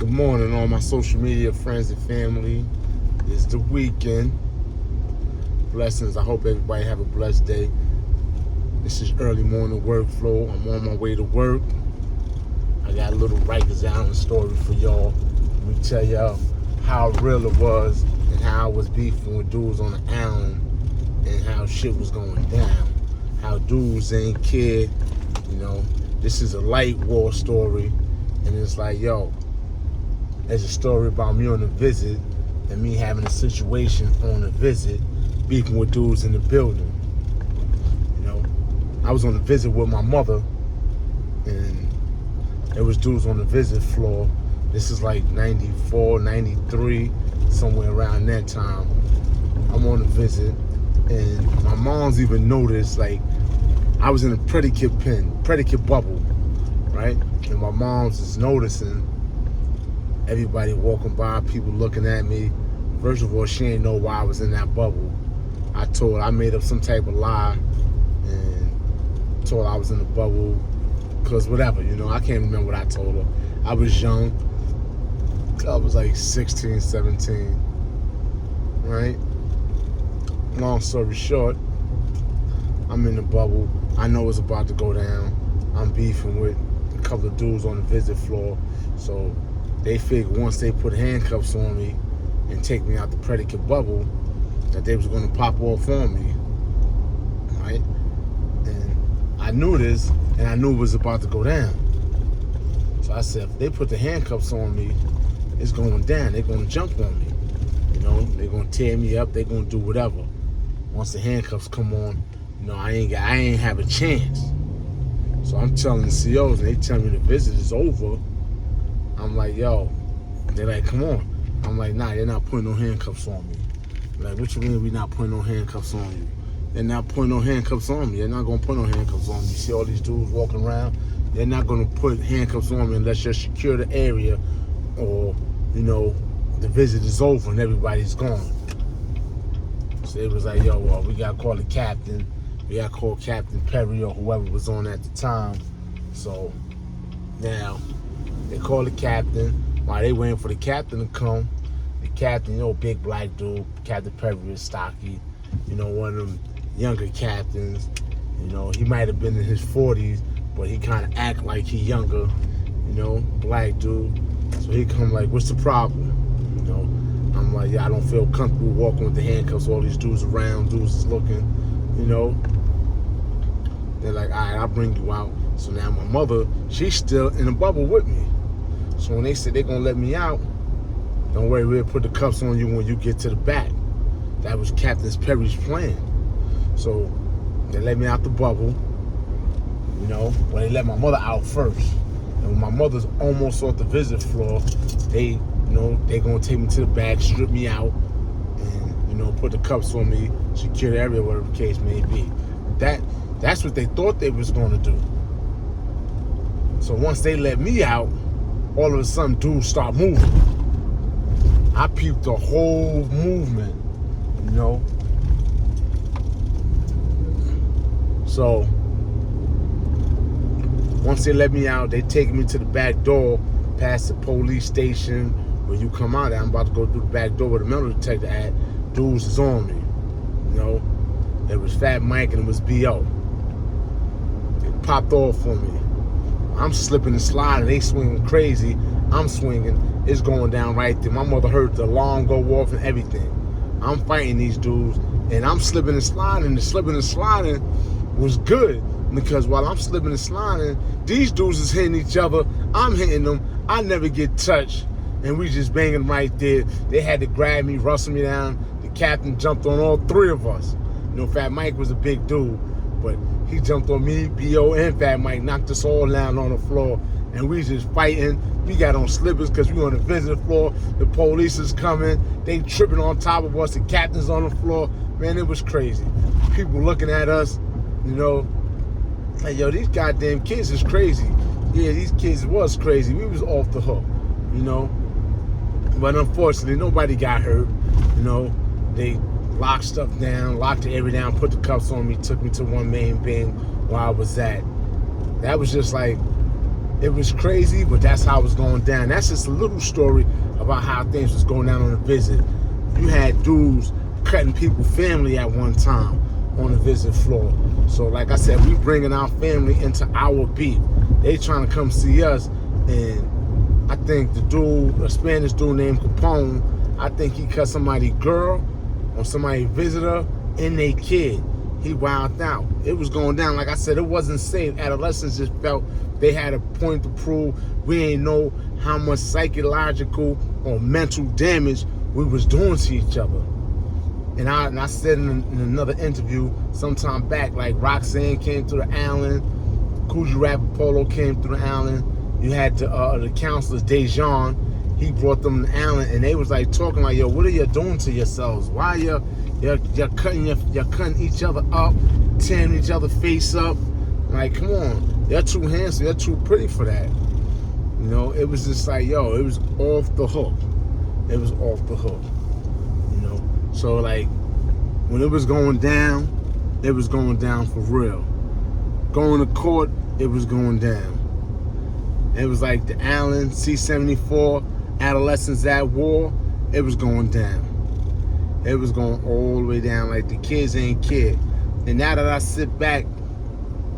Good morning, all my social media friends and family. It's the weekend. Blessings. I hope everybody have a blessed day. This is early morning workflow. I'm on my way to work. I got a little Rikers Island story for y'all. Let me tell y'all how real it was and how I was beefing with dudes on the island and how shit was going down. How dudes ain't care. This is a light war story. And it's like, yo, there's a story about me on a visit and me having a situation on a visit, beefing with dudes in the building. I was on a visit with my mother, and there was dudes on the visit floor. This is like 94, 93, somewhere around that time. I'm on a visit, and my mom's even noticed, like, I was in a predicate bubble, right? And my mom's is noticing everybody walking by, people looking at me. First of all, she ain't know why I was in that bubble. I made up some type of lie and told her I was in the bubble because whatever, I can't remember what I told her. I was young. I was like 16, 17, right? Long story short, I'm in the bubble. I know it's about to go down. I'm beefing with a couple of dudes on the visit floor. So they figured once they put handcuffs on me and take me out the predicate bubble, that they was going to pop off on me, right? And I knew this, and I knew it was about to go down. So I said, if they put the handcuffs on me, it's going down. They're going to jump on me. They're going to tear me up. They're going to do whatever. Once the handcuffs come on, I ain't have a chance. So I'm telling the COs, and they tell me the visit is over. I'm like, yo. They're like, come on. I'm like, nah, they're not putting no handcuffs on me. They're like, what you mean we not putting no handcuffs on you? They're not putting no handcuffs on me. They're not going to put no handcuffs on me. You see all these dudes walking around? They're not going to put handcuffs on me unless you secure the area or, the visit is over and everybody's gone. So it was like, yo, well, we got to call the captain. We got to call Captain Perry or whoever was on at the time. So now they call the captain. While they waiting for the captain to come, the captain, big black dude, Captain Perry is stocky, one of them younger captains. He might have been in his 40s, but he kind of act like he younger, black dude. So he come like, what's the problem? I'm like, yeah, I don't feel comfortable walking with the handcuffs. All these dudes around, dudes is looking, They're like, all right, I'll bring you out. So now my mother, she's still in the bubble with me. So when they said they're going to let me out, don't worry, we'll put the cuffs on you when you get to the back. That was Captain Perry's plan. So they let me out the bubble, well, they let my mother out first. And when my mother's almost off the visit floor, they going to take me to the back, strip me out, and, put the cuffs on me, secure the area, whatever the case may be. That's what they thought they was going to do. So once they let me out, all of a sudden, dudes start moving. I peeped the whole movement, So once they let me out, they take me to the back door, past the police station. When you come out, I'm about to go through the back door where the metal detector at. Dudes is on me, It was Fat Mike and it was B.O. They popped off on me. I'm slipping and sliding. They swinging crazy. I'm swinging. It's going down right there. My mother heard the alarm go off and everything. I'm fighting these dudes, and I'm slipping and sliding. The slipping and sliding was good because while I'm slipping and sliding, these dudes is hitting each other. I'm hitting them. I never get touched, and we just banging right there. They had to grab me, rustle me down. The captain jumped on all three of us. Fat Mike was a big dude, but he jumped on me, B.O., and Fat Mike, knocked us all down on the floor, and we just fighting. We got on slippers because we on the visit floor. The police is coming. They tripping on top of us. The captain's on the floor. Man, it was crazy. People looking at us, like, yo, these goddamn kids is crazy. Yeah, these kids was crazy. We was off the hook, But unfortunately, nobody got hurt. They locked stuff down, locked the area down, put the cuffs on me, took me to one main bing where I was at. That was just like It was crazy, but that's how it was going down. That's just a little story about how things was going down on the visit. You had dudes cutting people's family at one time on the visit floor. So like I said, we bringing our family into our beat. They trying to come see us, and I think the dude, a Spanish dude named Capone, I think he cut somebody's girl or somebody's visitor and they kid. He wilded out. It was going down. Like I said, it wasn't safe. Adolescents just felt they had a point to prove. We ain't know how much psychological or mental damage we was doing to each other. And I said in another interview sometime back, like Roxanne came through the island, Coogee Rapapolo came through the island. You had the counselors, Dejan, he brought them to the island, and they was like talking like, yo, what are you doing to yourselves? Why you're cutting each other up, tearing each other face up? Like, come on, you're too handsome, you're too pretty for that. You know, it was just like, yo, it was off the hook. It was off the hook. You know, so like when it was going down for real. Going to court, it was going down. It was like the Allen, C74, Adolescents at War, it was going down. It was going all the way down like the kids ain't kid. And now that I sit back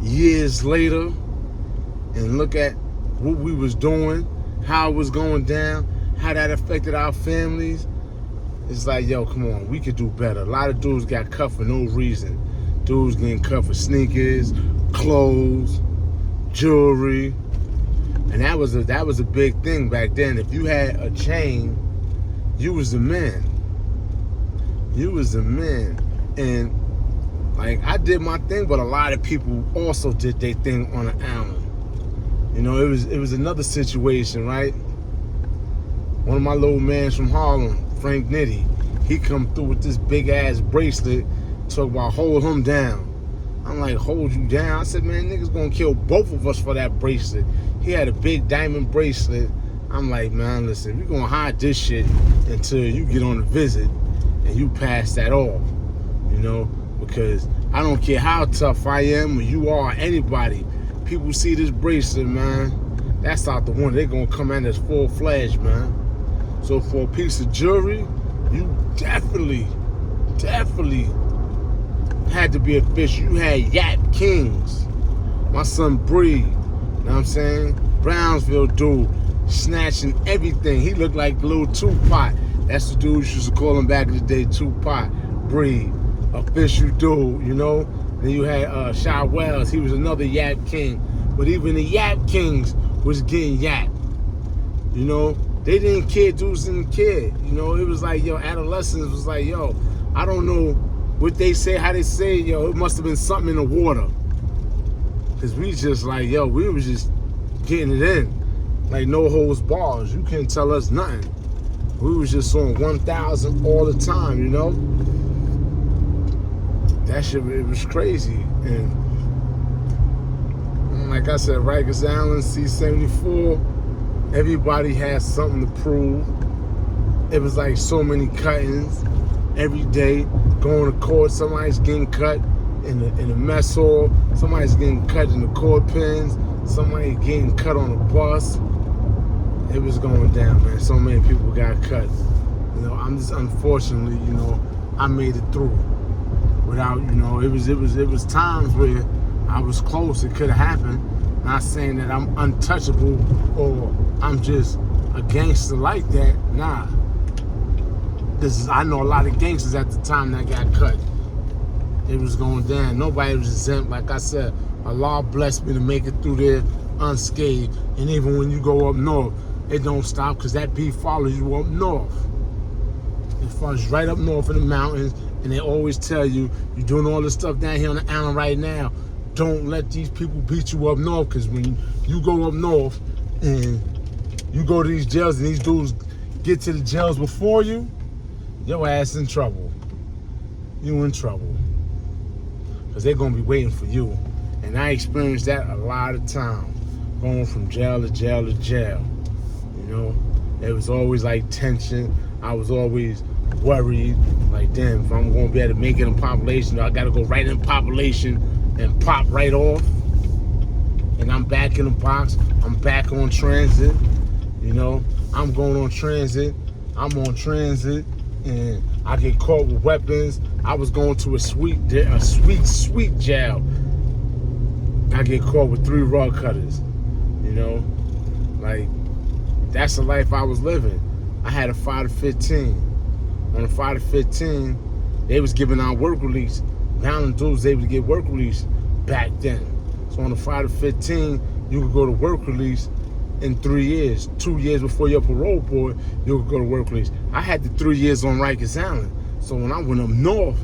years later and look at what we was doing, how it was going down, how that affected our families, it's like, yo, come on, we could do better. A lot of dudes got cut for no reason. Dudes getting cut for sneakers, clothes, jewelry. And that was a big thing back then. If you had a chain, you was the man. You was the man. And like, I did my thing, but a lot of people also did their thing on the island. You know, it was another situation, right? One of my little mans from Harlem, Frank Nitty, he come through with this big ass bracelet, talk about hold him down. I'm like, hold you down? I said, man, niggas gonna kill both of us for that bracelet. He had a big diamond bracelet. I'm like, man, listen, we gonna hide this shit until you get on a visit and you pass that off, you know? Because I don't care how tough I am or you are, anybody, people see this bracelet, man, that's out the window. They gonna come at us full-fledged, man. So for a piece of jewelry, you definitely had to be a fish. You had Yap Kings, my son Bree, you know what I'm saying? Brownsville dude, snatching everything. He looked like little Tupac. That's the dude you used to call him back in the day, Tupac. Bree, official dude, you know? Then you had Shy Wells, he was another Yap King. But even the Yap Kings was getting yapped, you know? They didn't care, dudes didn't care. You know, it was like, yo, adolescence was like, yo, I don't know what they say, how they say, yo, it must have been something in the water. Because we just like, yo, we was just getting it in. Like no holds bars. You couldn't tell us nothing. We was just on 1,000 all the time, you know? That shit, it was crazy. And like I said, Rikers Island, C74, everybody has something to prove. It was like so many cuttings every day. Going to court, somebody's getting cut in the mess hall, somebody's getting cut in the court pens, somebody getting cut on the bus. It was going down, man. So many people got cut. You know, I'm just, unfortunately, you know, I made it through without, you know, it was times where I was close, it could have happened. Not saying that I'm untouchable or I'm just a gangster like that. Nah. I know a lot of gangsters at the time that got cut. It was going down. Nobody was exempt. Like I said, Allah blessed me to make it through there unscathed. And even when you go up north, it don't stop because that beef follows you up north. It follows right up north in the mountains. And they always tell you, you're doing all this stuff down here on the island right now. Don't let these people beat you up north, because when you go up north and you go to these jails and these dudes get to the jails before you, your ass in trouble. You in trouble. Because they're going to be waiting for you. And I experienced that a lot of times, going from jail to jail to jail. You know, it was always like tension. I was always worried, like, damn, if I'm going to be able to make it in population, I got to go right in population and pop right off. and I'm back in the box. I'm back on transit. You know, I'm going on transit. I'm on transit, and I get caught with weapons. I was going to a sweet jail. I get caught with 3 rug cutters. You know, like, that's the life I was living. I had a 5 to 15. On a 5 to 15, they was giving out work release. Down in dudes, they would get work release back then. So on a 5 to 15, you could go to work release in 3 years. 2 years before your parole board, you could go to work release. I had the 3 years on Rikers Island. So when I went up north,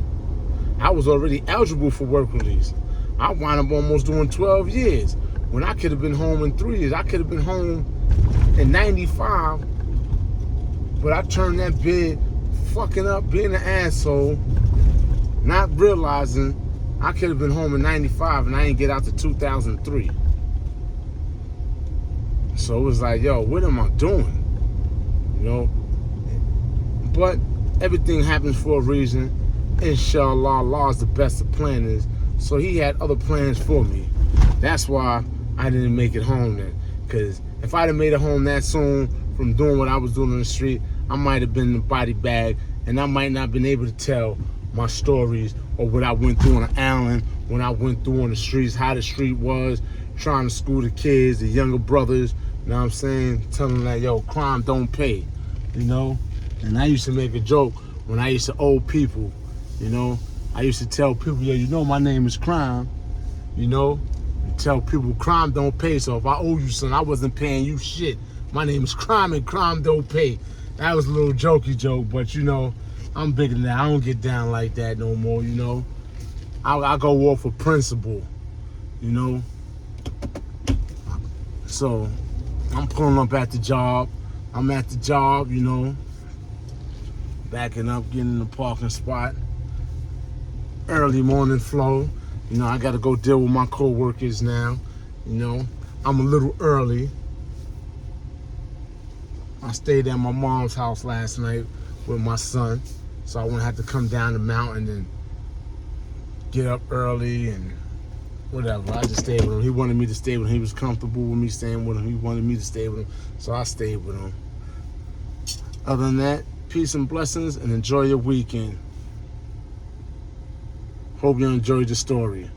I was already eligible for work release. I wound up almost doing 12 years. When I could have been home in 3 years. I could have been home in 95, but I turned that bid, fucking up, being an asshole, not realizing I could have been home in 95 and I didn't get out to 2003. So it was like, yo, what am I doing? You know? But everything happens for a reason. Inshallah, Allah is the best of planners. So he had other plans for me. That's why I didn't make it home then. Because if I'd have made it home that soon from doing what I was doing on the street, I might have been in the body bag, and I might not have been able to tell my stories or what I went through on the island, when I went through on the streets, how the street was, trying to school the kids, the younger brothers, you know what I'm saying? Telling them that, yo, crime don't pay, you know? And I used to make a joke when I used to owe people, you know? I used to tell people, yo, you know my name is Crime, you know? And tell people crime don't pay, so if I owe you something, I wasn't paying you shit. My name is Crime and crime don't pay. That was a little jokey joke, but you know, I'm bigger than that. I don't get down like that no more, you know? I go off of principle, you know? So, I'm pulling up at the job. I'm at the job, you know, backing up, getting in the parking spot. Early morning flow. You know, I got to go deal with my co-workers now. You know, I'm a little early. I stayed at my mom's house last night with my son, so I wouldn't have to come down the mountain and get up early and whatever. I just stayed with him. He wanted me to stay with him. He was comfortable with me staying with him. He wanted me to stay with him, so I stayed with him. Other than that, peace and blessings, and enjoy your weekend. Hope you enjoyed the story.